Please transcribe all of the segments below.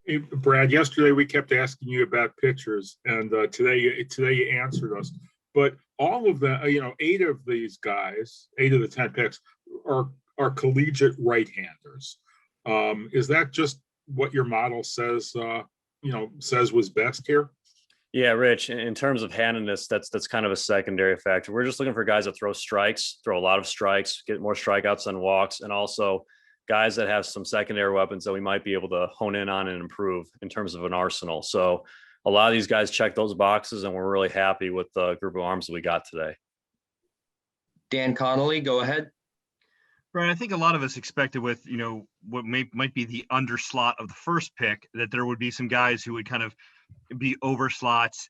Hey, Brad, yesterday we kept asking you about pitchers, and today you answered us. But all of the, 8 of the 10 picks are collegiate right-handers. Is that just what your model says? Says was best here? Yeah, Rich, in terms of handedness, that's kind of a secondary factor. We're just looking for guys that throw strikes, throw a lot of strikes, get more strikeouts than walks, and also guys that have some secondary weapons that we might be able to hone in on and improve in terms of an arsenal. So a lot of these guys check those boxes, and we're really happy with the group of arms that we got today. Dan Connolly, go ahead. Brian, I think a lot of us expected with, what might be the underslot of the first pick, that there would be some guys who would kind of be overslots,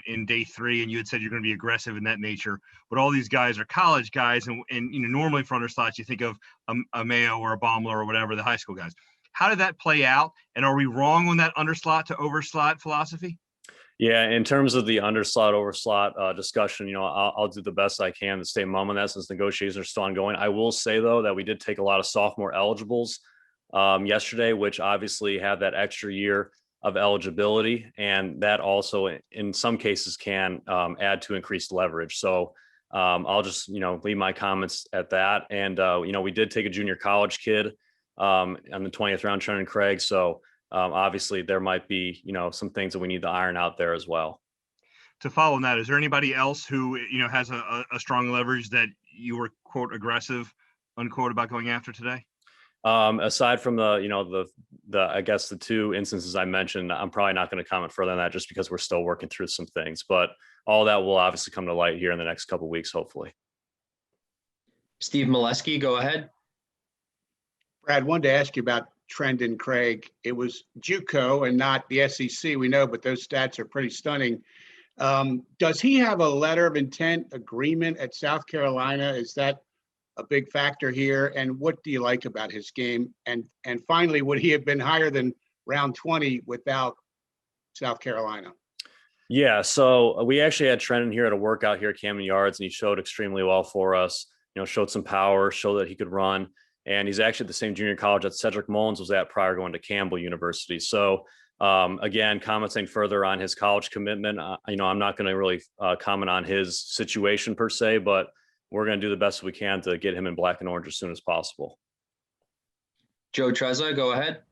in day 3, and you had said you're going to be aggressive in that nature. But all these guys are college guys, and normally for underslots, you think of a Mayo or a Baumler or whatever, the high school guys. How did that play out? And are we wrong on that underslot to overslot philosophy? Yeah, in terms of the underslot overslot discussion, I'll do the best I can to stay mum on that since negotiations are still ongoing. I will say though that we did take a lot of sophomore eligibles yesterday, which obviously have that extra year of eligibility, and that also in some cases can add to increased leverage. So I'll just leave my comments at that. And we did take a junior college kid on the 20th round, Trenton Craig. So obviously there might be some things that we need to iron out there as well. To follow on that, is there anybody else who has a strong leverage that you were, quote, aggressive, unquote, about going after today? Aside from the I guess the 2 instances I mentioned, I'm probably not going to comment further on that just because we're still working through some things, but all that will obviously come to light here in the next couple of weeks, hopefully. Steve Molesky, go ahead. Brad, wanted to ask you about Trendon Craig. It was JUCO and not the SEC, we know, but those stats are pretty stunning. Does he have a letter of intent agreement at South Carolina? Is that a big factor here? And what do you like about his game? And finally, would he have been higher than round 20 without South Carolina? Yeah, so we actually had Trendon here at a workout here at Camden Yards, and he showed extremely well for us. Showed some power, showed that he could run. And he's actually at the same junior college that Cedric Mullins was at prior going to Campbell University. So again, commenting further on his college commitment, I'm not going to really comment on his situation per se, but we're going to do the best we can to get him in black and orange as soon as possible. Joe Trezza, go ahead.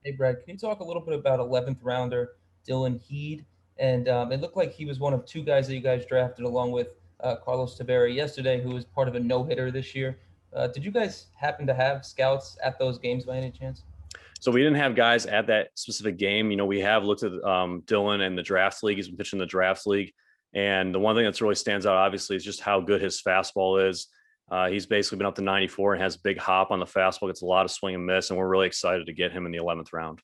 Hey, Brad, can you talk a little bit about 11th rounder Dylan Heed? And it looked like he was one of 2 guys that you guys drafted along with Carlos Tavera yesterday, who was part of a no-hitter this year. Did you guys happen to have scouts at those games by any chance? So we didn't have guys at that specific game. We have looked at Dylan and the draft league. He's been pitching the draft league. And the one thing that's really stands out, obviously, is just how good his fastball is. He's basically been up to 94 and has a big hop on the fastball, gets a lot of swing and miss, and we're really excited to get him in the 11th round.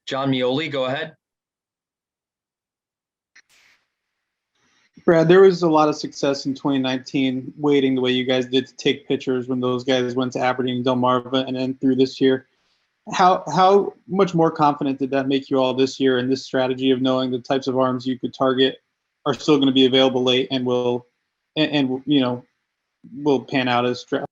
John Mioli, go ahead. Brad, there was a lot of success in 2019 waiting the way you guys did to take pitchers when those guys went to Aberdeen, Delmarva, and then through this year. How much more confident did that make you all this year in this strategy of knowing the types of arms you could target are still going to be available late and will pan out as draft?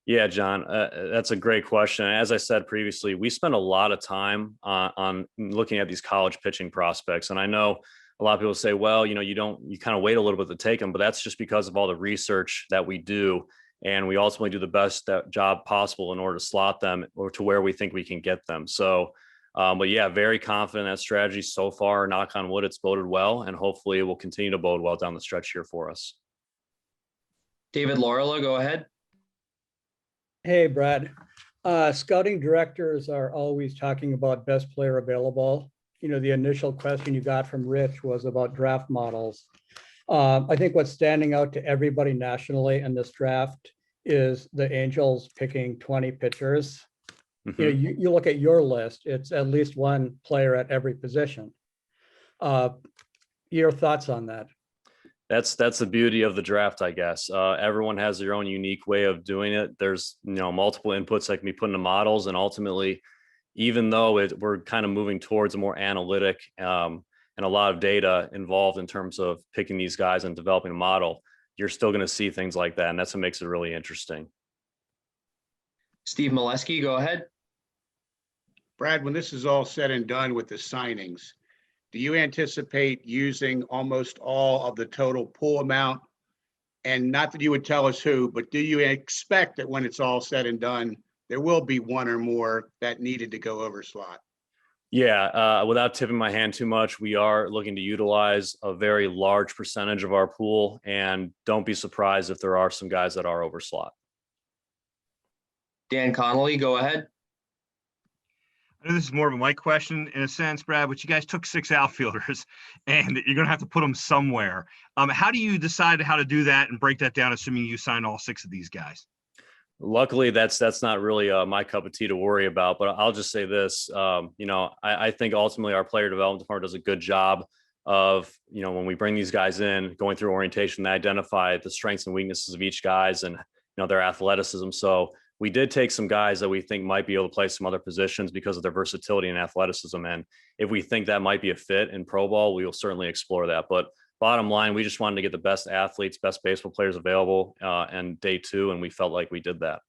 Yeah, John, that's a great question. As I said previously, we spend a lot of time on looking at these college pitching prospects. And I know a lot of people say, well, you kind of wait a little bit to take them, but that's just because of all the research that we do. And we ultimately do the best job possible in order to slot them or to where we think we can get them. So, but yeah, very confident in that strategy so far. Knock on wood, it's boded well, and hopefully it will continue to bode well down the stretch here for us. David Laurel, go ahead. Hey, Brad. Scouting directors are always talking about best player available. The initial question you got from Rich was about draft models. I think what's standing out to everybody nationally in this draft is the Angels picking 20 pitchers. Mm-hmm. You look at your list, it's at least one player at every position. Your thoughts on that? That's the beauty of the draft, I guess. Everyone has their own unique way of doing it. There's multiple inputs that can be put into models, and ultimately, even though we're kind of moving towards a more analytic and a lot of data involved in terms of picking these guys and developing a model, you're still going to see things like that. And that's what makes it really interesting. Steve Molesky, go ahead. Brad, when this is all said and done with the signings, do you anticipate using almost all of the total pool amount? And not that you would tell us who, but do you expect that when it's all said and done, there will be one or more that needed to go over slot? Yeah, without tipping my hand too much, we are looking to utilize a very large percentage of our pool, and don't be surprised if there are some guys that are over slot. Dan Connolly, go ahead. I know this is more of a Mike question in a sense, Brad, but you guys took 6 outfielders and you're going to have to put them somewhere. How do you decide how to do that and break that down, assuming you sign all 6 of these guys? Luckily, that's not really my cup of tea to worry about, but I'll just say this, I think ultimately our player development department does a good job of, when we bring these guys in, going through orientation, they identify the strengths and weaknesses of each guys and, their athleticism. So we did take some guys that we think might be able to play some other positions because of their versatility and athleticism. And if we think that might be a fit in pro ball, we will certainly explore that. But bottom line, we just wanted to get the best athletes, best baseball players available in day 2, and we felt like we did that.